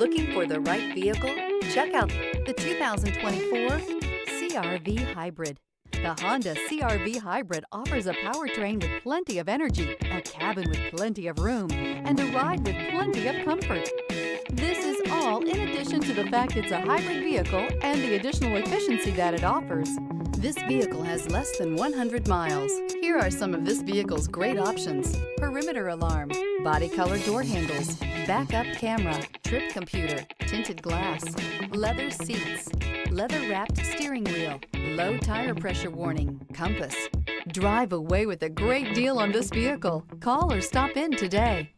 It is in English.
Looking for the right vehicle? Check out the 2024 CR-V Hybrid. The Honda CR-V Hybrid offers a powertrain with plenty of energy, a cabin with plenty of room, and a ride with plenty of comfort. This is all in addition to the fact it's a hybrid vehicle and the additional efficiency that it offers. This vehicle has less than 100 miles. Here are some of this vehicle's great options: perimeter alarm, body color door handles, backup camera, trip computer, tinted glass, leather seats, leather-wrapped steering wheel, low tire pressure warning, compass. Drive away with a great deal on this vehicle. Call or stop in today.